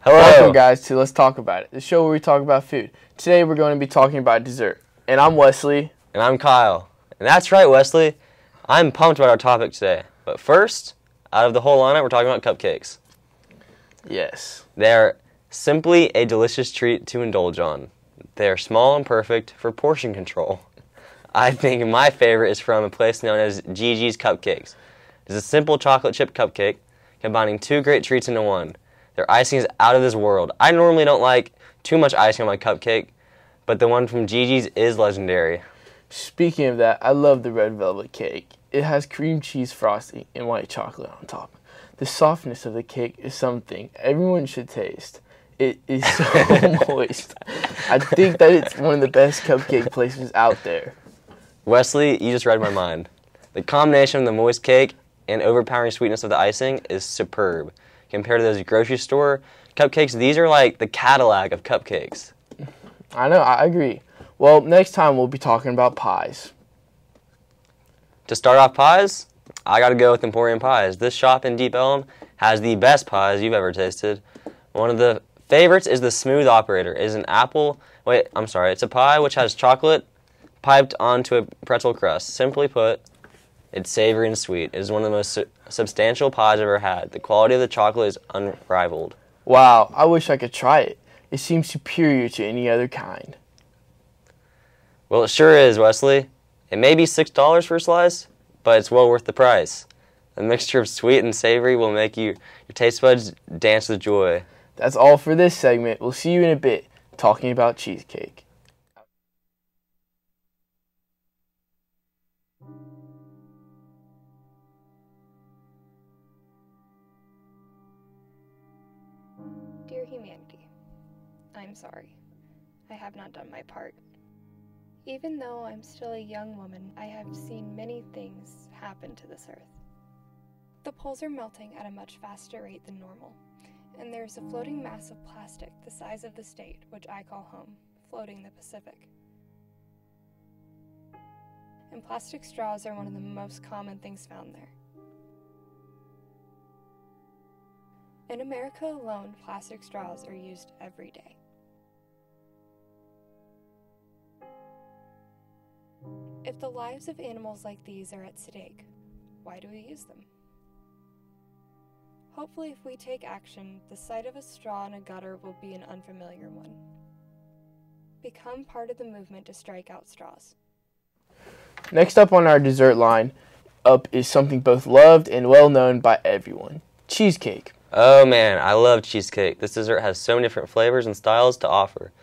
Hello. Welcome, guys, to Let's Talk About It, the show where we talk about food. Today, we're going to be talking about dessert. And I'm Wesley. And I'm Kyle. And that's right, Wesley. I'm pumped about our topic today. But first, out of the whole lineup, we're talking about cupcakes. Yes. They're simply a delicious treat to indulge on. They're small and perfect for portion control. I think my favorite is from a place known as Gigi's Cupcakes. It's a simple chocolate chip cupcake combining two great treats into one. Their icing is out of this world. I normally don't like too much icing on my cupcake, but the one from Gigi's is legendary. Speaking of that, I love the red velvet cake. It has cream cheese frosting and white chocolate on top. The softness of the cake is something everyone should taste. It is so moist. I think that it's one of the best cupcake places out there. Wesley, you just read my mind. The combination of the moist cake and overpowering sweetness of the icing is superb. Compared to those grocery store cupcakes, these are like the Cadillac of cupcakes. I know, I agree. Well, next time we'll be talking about pies. To start off pies, I gotta go with Emporium Pies. This shop in Deep Ellum has the best pies you've ever tasted. One of the favorites is the Smooth Operator. It is it's a pie which has chocolate piped onto a pretzel crust. Simply put, it's savory and sweet. It is one of the most substantial pies I've ever had. The quality of the chocolate is unrivaled. Wow, I wish I could try it. It seems superior to any other kind. Well, it sure is, Wesley. It may be $6 for a slice, but it's well worth the price. The mixture of sweet and savory will make your taste buds dance with joy. That's all for this segment. We'll see you in a bit, talking about cheesecake. Dear humanity, I'm sorry. I have not done my part. Even though I'm still a young woman, I have seen many things happen to this earth. The poles are melting at a much faster rate than normal, and there's a floating mass of plastic the size of the state, which I call home, floating the Pacific. And plastic straws are one of the most common things found there. In America alone, plastic straws are used every day. If the lives of animals like these are at stake, why do we use them? Hopefully, if we take action, the sight of a straw in a gutter will be an unfamiliar one. Become part of the movement to strike out straws. Next up on our dessert line up is something both loved and well known by everyone. Cheesecake. Oh man, I love cheesecake. This dessert has so many different flavors and styles to offer.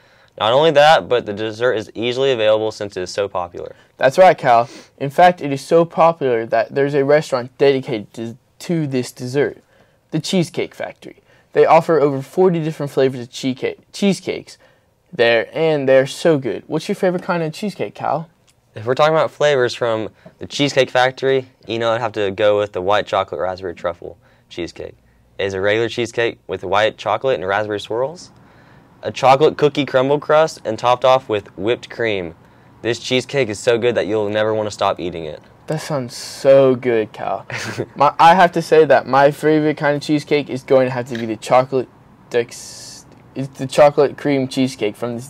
Not only that, but the dessert is easily available since it is so popular. That's right, Cal. In fact, it is so popular that there's a restaurant dedicated to this dessert, the Cheesecake Factory. They offer over 40 different flavors of cheesecakes there, and they're so good. What's your favorite kind of cheesecake, Cal? If we're talking about flavors from the Cheesecake Factory, I'd have to go with the white chocolate raspberry truffle cheesecake. It is a regular cheesecake with white chocolate and raspberry swirls, a chocolate cookie crumble crust, and topped off with whipped cream. This cheesecake is so good that you'll never want to stop eating it. That sounds so good, Cal. I have to say that my favorite kind of cheesecake is going to have to be the chocolate cream cheesecake from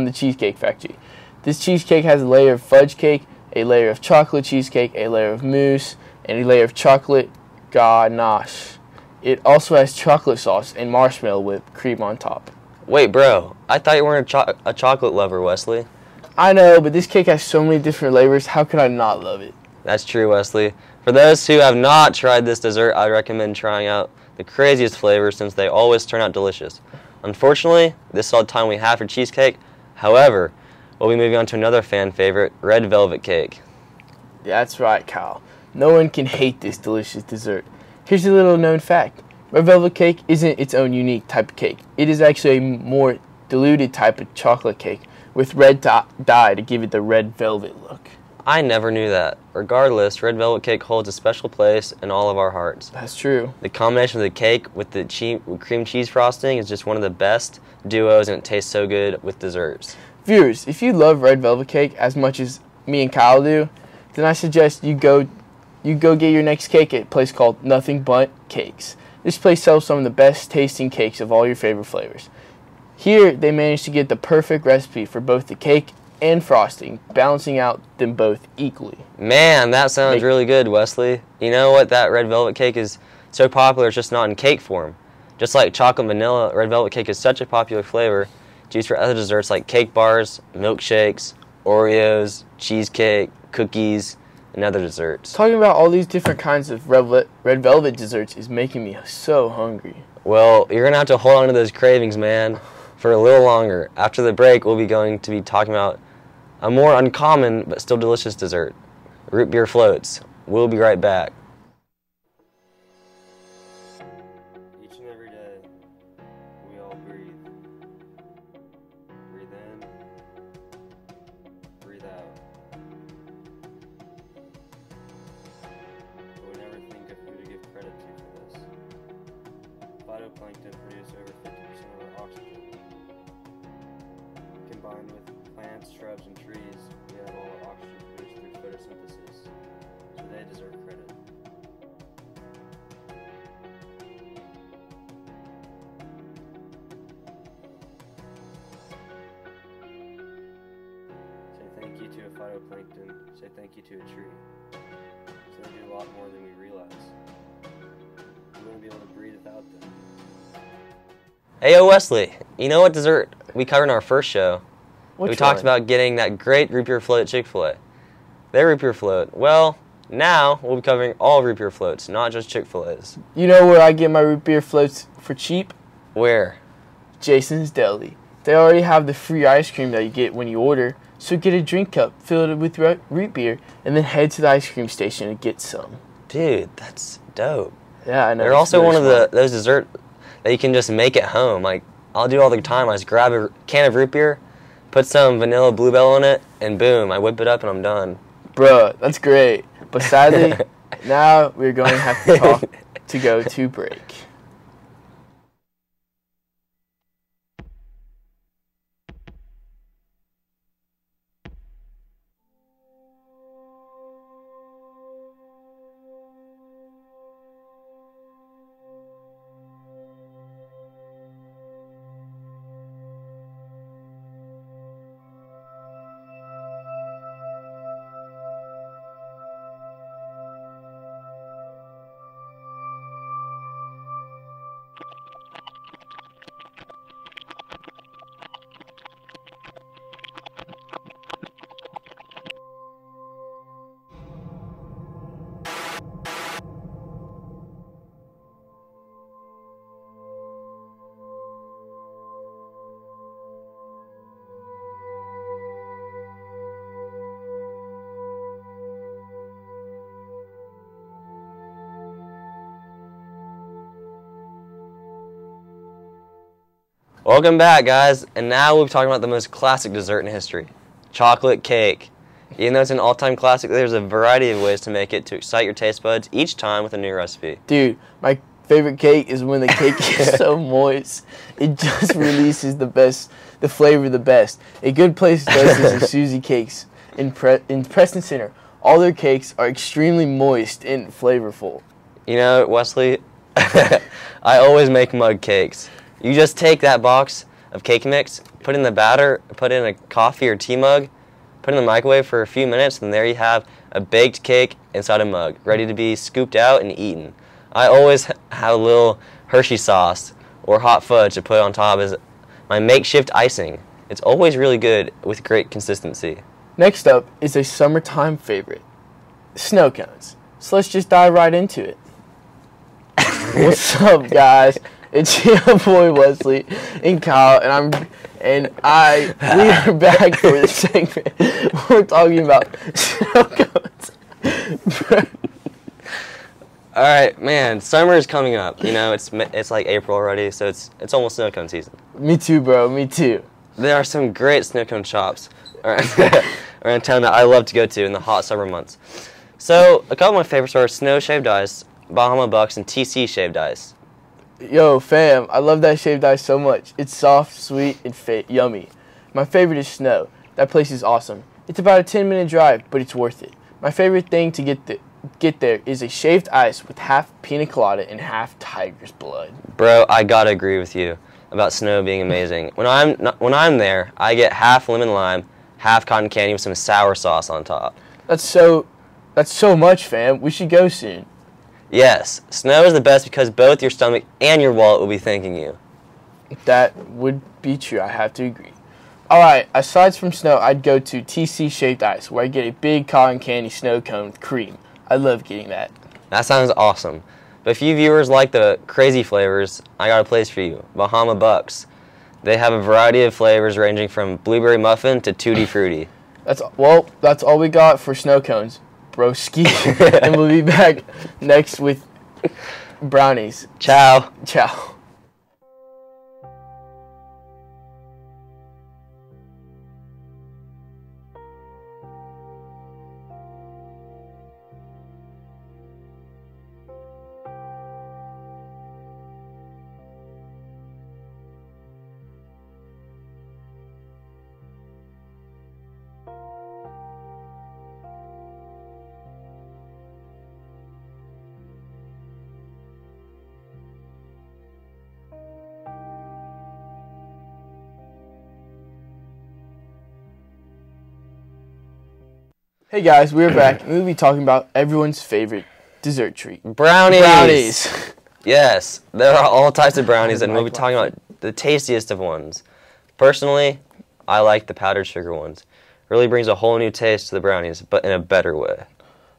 the Cheesecake Factory. This cheesecake has a layer of fudge cake, a layer of chocolate cheesecake, a layer of mousse, and a layer of chocolate ganache. It also has chocolate sauce and marshmallow whipped cream on top. Wait, bro, I thought you weren't a chocolate lover, Wesley. I know, but this cake has so many different flavors, how could I not love it? That's true, Wesley. For those who have not tried this dessert, I recommend trying out the craziest flavors since they always turn out delicious. Unfortunately, this is all the time we have for cheesecake. However, we'll be moving on to another fan favorite, red velvet cake. That's right, Kyle. No one can hate this delicious dessert. Here's a little known fact. Red velvet cake isn't its own unique type of cake. It is actually a more diluted type of chocolate cake with red dye to give it the red velvet look. I never knew that. Regardless, red velvet cake holds a special place in all of our hearts. That's true. The combination of the cake with the cream cheese frosting is just one of the best duos, and it tastes so good with desserts. Viewers, if you love red velvet cake as much as me and Kyle do, then I suggest you go get your next cake at a place called Nothing But Cakes. This place sells some of the best tasting cakes of all your favorite flavors. Here, they managed to get the perfect recipe for both the cake and frosting, balancing out them both equally. Man, that sounds really good, Wesley. You know what? That red velvet cake is so popular, it's just not in cake form. Just like chocolate and vanilla, red velvet cake is such a popular flavor. It's used for other desserts like cake bars, milkshakes, Oreos, cheesecake, cookies, and other desserts. Talking about all these different kinds of red velvet desserts is making me so hungry. Well, you're going to have to hold on to those cravings, man, for a little longer. After the break, we'll be going to be talking about a more uncommon but still delicious dessert, root beer floats. We'll be right back. Each and every day, we all breathe. Breathe in, breathe out. I would never think of who to give credit to for this. Phytoplankton produce over 50% of our oxygen. Combined with plants, shrubs, and trees, we have all our oxygen produced through photosynthesis, so they deserve credit. Say thank you to a phytoplankton, say thank you to a tree. So they do a lot more than we realize. We wouldn't be able to breathe without them. Hey, Wesley, you know what dessert we covered in our first show? We talked about getting that great root beer float at Chick-fil-A. Their root beer float. Well, now we'll be covering all root beer floats, not just Chick-fil-A's. You know where I get my root beer floats for cheap? Where? Jason's Deli. They already have the free ice cream that you get when you order, so get a drink cup, fill it with root beer, and then head to the ice cream station and get some. Dude, that's dope. Yeah, I know. They're also one of those dessert that you can just make at home. Like, I'll do all the time. I just grab a can of root beer, put some vanilla bluebell in it, and boom, I whip it up and I'm done. Bruh, that's great. But sadly, now we're going to have to go to break. Welcome back, guys, and now we'll be talking about the most classic dessert in history, chocolate cake. Even though it's an all-time classic, there's a variety of ways to make it to excite your taste buds each time with a new recipe. Dude, my favorite cake is when the cake is so moist. It just releases the flavor the best. A good place does this is Susie Cakes in Preston Center. All their cakes are extremely moist and flavorful. You know, Wesley, I always make mug cakes. You just take that box of cake mix, put in the batter, put in a coffee or tea mug, put it in the microwave for a few minutes, and there you have a baked cake inside a mug, ready to be scooped out and eaten. I always have a little Hershey sauce or hot fudge to put on top as my makeshift icing. It's always really good with great consistency. Next up is a summertime favorite, snow cones. So let's just dive right into it. What's up, guys? It's your boy Wesley and Kyle, and we are back for the segment. We're talking about snow cones. All right, man. Summer is coming up. You know, it's like April already, so it's almost snow cone season. Me too, bro. Me too. There are some great snow cone shops around town that I love to go to in the hot summer months. So a couple of my favorites are Snow Shaved Ice, Bahama Bucks, and TC Shaved Ice. Yo, fam, I love that shaved ice so much. It's soft, sweet, and yummy. My favorite is Snow. That place is awesome. It's about a 10-minute drive, but it's worth it. My favorite thing to get get there is a shaved ice with half pina colada and half tiger's blood. Bro, I gotta agree with you about snow being amazing. When I'm there, I get half lemon lime, half cotton candy with some sour sauce on top. That's so much, fam. We should go soon. Yes, snow is the best because both your stomach and your wallet will be thanking you. That would be true. I have to agree. All right, aside from snow, I'd go to TC Shaved Ice, where I get a big cotton candy snow cone with cream. I love getting that. That sounds awesome. But if you viewers like the crazy flavors, I got a place for you, Bahama Bucks. They have a variety of flavors ranging from blueberry muffin to tutti frutti. That's all we got for snow cones, broski. And we'll be back next with brownies. Ciao. Ciao. Hey guys, we're back, and we'll be talking about everyone's favorite dessert treat. Brownies. Yes, there are all types of brownies, and we'll be talking about the tastiest of ones. Personally, I like the powdered sugar ones. Really brings a whole new taste to the brownies, but in a better way.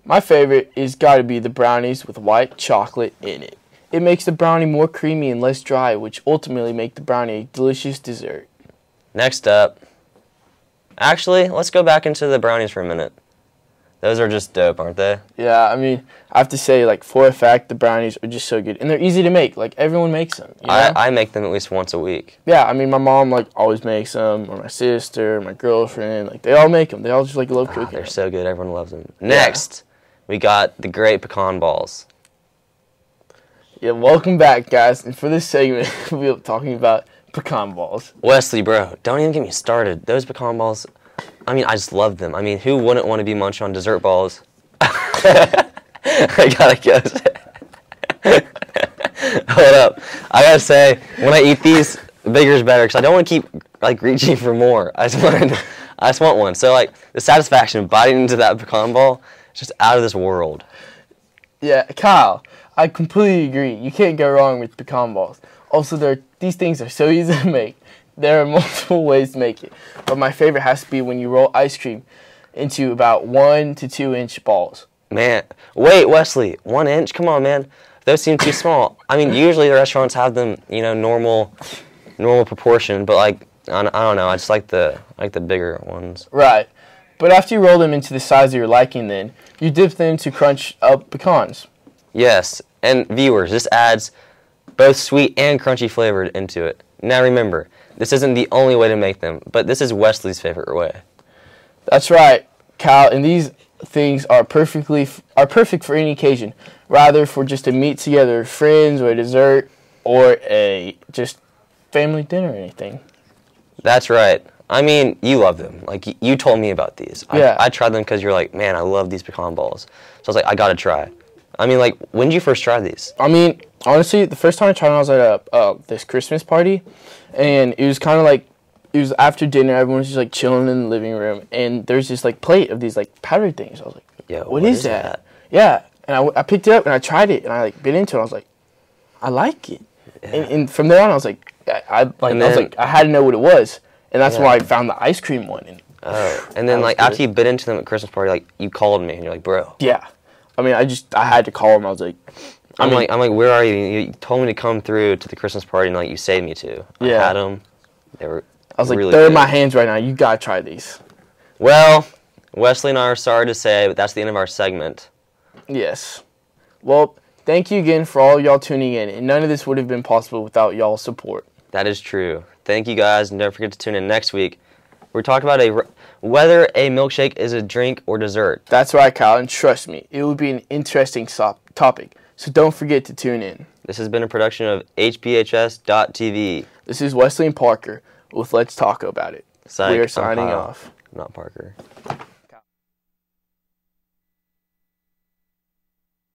My favorite is got to be the brownies with white chocolate in it. It makes the brownie more creamy and less dry, which ultimately make the brownie a delicious dessert. Next up, actually, let's go back into the brownies for a minute. Those are just dope, aren't they? Yeah, I mean, I have to say, like, for a fact, the brownies are just so good. And they're easy to make. Like, everyone makes them, you know? I make them at least once a week. Yeah, I mean, my mom, like, always makes them, or my sister, my girlfriend. Like, they all make them. They all just, like, love cooking They're them. so good. Everyone loves them. Next, we got the great pecan balls. Yeah, welcome back, guys. And for this segment, we'll be talking about pecan balls. Wesley, bro, don't even get me started. Those pecan balls, I mean, I just love them. I mean, who wouldn't want to be munching on dessert balls? I gotta go. Hold up. I gotta say, when I eat these, bigger's better, because I don't want to keep, like, reaching for more. I just want one. So, like, the satisfaction of biting into that pecan ball is just out of this world. Yeah, Kyle, I completely agree. You can't go wrong with pecan balls. Also, these things are so easy to make. There are multiple ways to make it. But my favorite has to be when you roll ice cream into about 1 to 2 inch balls. Man, wait, Wesley, 1 inch? Come on, man. Those seem too small. I mean, usually the restaurants have them, you know, normal proportion, but, like, I don't know. I just like the bigger ones. Right. But after you roll them into the size of your liking, then you dip them to crunch up pecans. Yes, and viewers, this adds both sweet and crunchy flavor into it. Now remember, this isn't the only way to make them, but this is Wesley's favorite way. That's right, Kyle, and these things are perfect for any occasion, rather for just a meet together with friends or a dessert or a just family dinner or anything. That's right. I mean, you love them. Like, you told me about these. Yeah. I tried them because you're like, man, I love these pecan balls. So I was like, I gotta try. I mean, like, when did you first try these? I mean, honestly, the first time I tried them, I was at this Christmas party, and it was kind of like, it was after dinner, everyone was just, like, chilling in the living room, and there's this, like, plate of these, like, powdered things. I was like, Yo, what is that? Yeah, and I picked it up, and I tried it, and I, like, bit into it, and I was like, I like it. Yeah. And from there on, I was like, I had to know what it was, and that's why I found the ice cream one. And then, like, after you bit into them at Christmas party, like, you called me, and you're like, bro. Yeah. I mean, I had to call him. I was like, I'm like, where are you? You told me to come through to the Christmas party, and, like, you saved me to. Yeah. I had them. They were I was like, really they're in good. my hands right now. You gotta try these. Well, Wesley and I are sorry to say, but that's the end of our segment. Yes. Well, thank you again for all y'all tuning in, and none of this would have been possible without y'all's support. That is true. Thank you, guys, and don't forget to tune in next week. We're talking about whether a milkshake is a drink or dessert. That's right, Kyle, and trust me, it will be an interesting topic, so don't forget to tune in. This has been a production of HBHS.TV. This is Wesley and Parker with Let's Talk About It. Psych, We are signing I'm Kyle, off. not Parker.